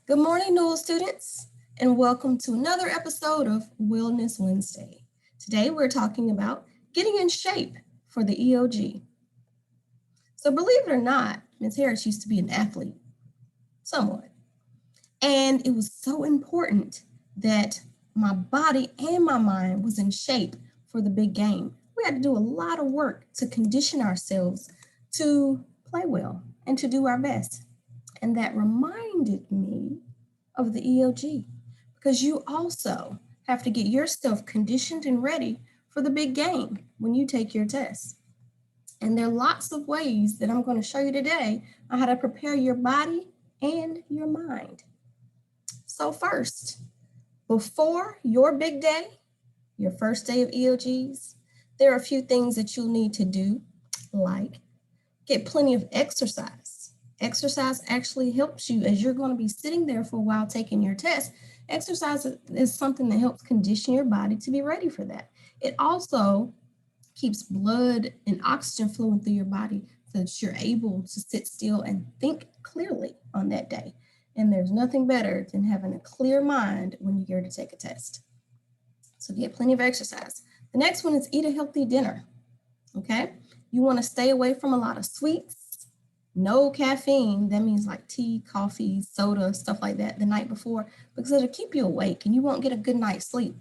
Good morning, Newell students, and welcome to another episode of Wellness Wednesday. Today, we're talking about getting in shape for the EOG. So believe it or not, Ms. Harris used to be an athlete, somewhat. And it was so important that my body and my mind was in shape for the big game. We had to do a lot of work to condition ourselves to play well and to do our best. And that reminded me of the EOG because you also have to get yourself conditioned and ready for the big game when you take your test. And there are lots of ways that I'm going to show you today on how to prepare your body and your mind. So first, before your big day, your first day of EOGs, there are a few things that you'll need to do, like get plenty of exercise. Exercise actually helps you as you're going to be sitting there for a while taking your test. Exercise is something that helps condition your body to be ready for that. It also keeps blood and oxygen flowing through your body so that you're able to sit still and think clearly on that day. And there's nothing better than having a clear mind when you're to take a test. So get plenty of exercise. The next one is eat a healthy dinner, okay? You want to stay away from a lot of sweets, no caffeine. That means like tea, coffee, soda, stuff like that the night before, because it'll keep you awake and you won't get a good night's sleep.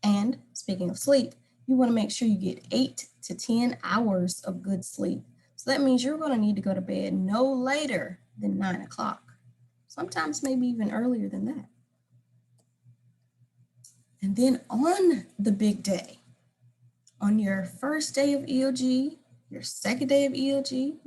And speaking of sleep, you want to make sure you get 8 to 10 hours of good sleep. So that means you're going to need to go to bed no later than 9 o'clock. Sometimes maybe even earlier than that. And then on the big day, on your first day of EOG, your second day of EOG,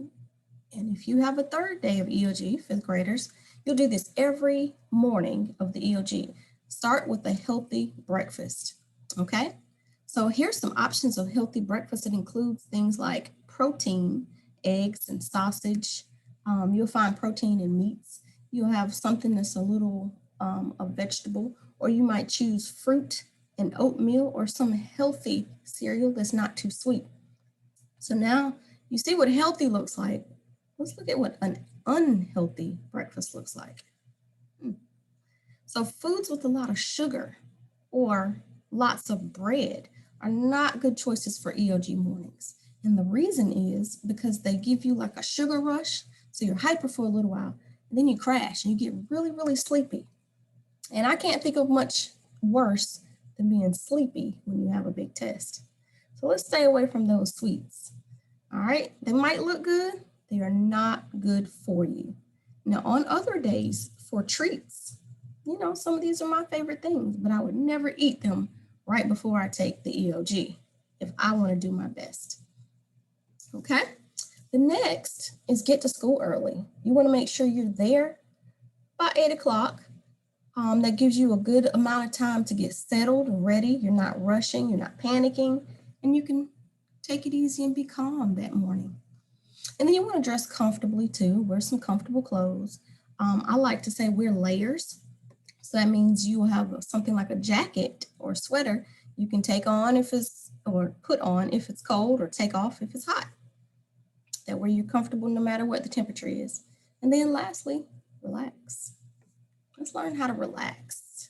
and if you have a third day of EOG, fifth graders, you'll do this every morning of the EOG. Start with a healthy breakfast, okay? So here's some options of healthy breakfast. It includes things like protein, eggs and sausage. You'll find protein in meats. You'll have something that's a little a vegetable, or you might choose fruit and oatmeal or some healthy cereal that's not too sweet. So now you see what healthy looks like. Let's look at what an unhealthy breakfast looks like. So foods with a lot of sugar or lots of bread are not good choices for EOG mornings. And the reason is because they give you like a sugar rush. So you're hyper for a little while, and then you crash and you get really, really sleepy. And I can't think of much worse than being sleepy when you have a big test. So let's stay away from those sweets. All right, they might look good. They are not good for you. Now, on other days for treats, some of these are my favorite things, but I would never eat them right before I take the EOG if I want to do my best. Okay, the next is get to school early. You want to make sure you're there by 8 o'clock. That gives you a good amount of time to get settled and ready. You're not rushing, you're not panicking, and you can take it easy and be calm that morning. And then you want to dress comfortably too, wear some comfortable clothes. I like to say wear layers. So that means you will have something like a jacket or sweater you can take on or put on if it's cold, or take off if it's hot. That way you're comfortable no matter what the temperature is. And then lastly, relax. Let's learn how to relax.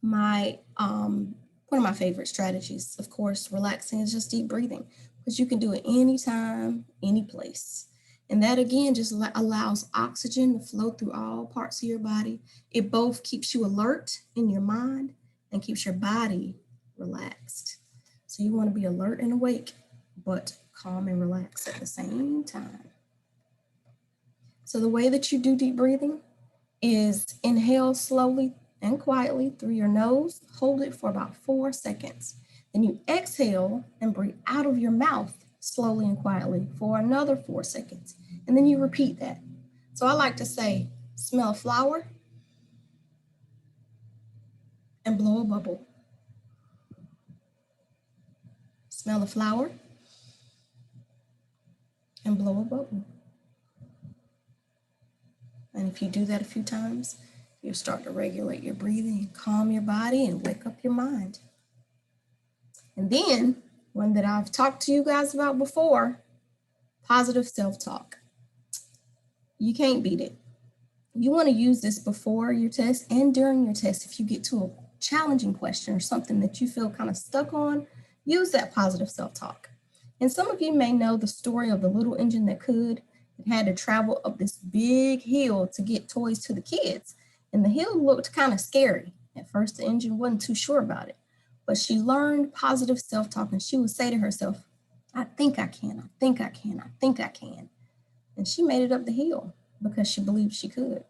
One of my favorite strategies, of course, relaxing is just deep breathing, because you can do it anytime, any place. And that again just allows oxygen to flow through all parts of your body. It both keeps you alert in your mind and keeps your body relaxed. So you want to be alert and awake, but calm and relaxed at the same time. So the way that you do deep breathing is inhale slowly and quietly through your nose, hold it for about 4 seconds. Then you exhale and breathe out of your mouth slowly and quietly for another 4 seconds. And then you repeat that. So I like to say, smell a flower and blow a bubble. Smell a flower and blow a bubble. And if you do that a few times, you'll start to regulate your breathing and calm your body and wake up your mind. And then, one that I've talked to you guys about before, positive self-talk. You can't beat it. You want to use this before your test and during your test. If you get to a challenging question or something that you feel kind of stuck on, use that positive self-talk. And some of you may know the story of the little engine that could. It had to travel up this big hill to get toys to the kids. And the hill looked kind of scary. At first, the engine wasn't too sure about it. But she learned positive self-talk, and she would say to herself, I think I can, I think I can, I think I can. And she made it up the hill because she believed she could.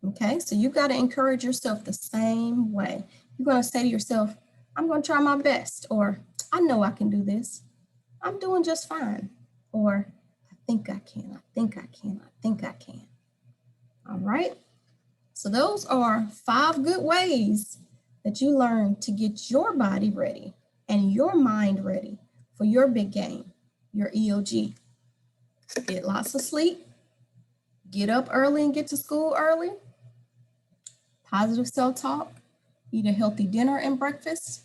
Okay, so you got to encourage yourself the same way. You're going to say to yourself, I'm going to try my best, or I know I can do this. I'm doing just fine, or I think I can, I think I can, I think I can. All right, so those are 5 good ways that you learn to get your body ready and your mind ready for your big game, your EOG. Get lots of sleep, get up early and get to school early, positive self-talk, eat a healthy dinner and breakfast,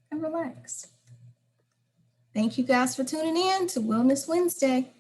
and relax. Thank you guys for tuning in to Wellness Wednesday.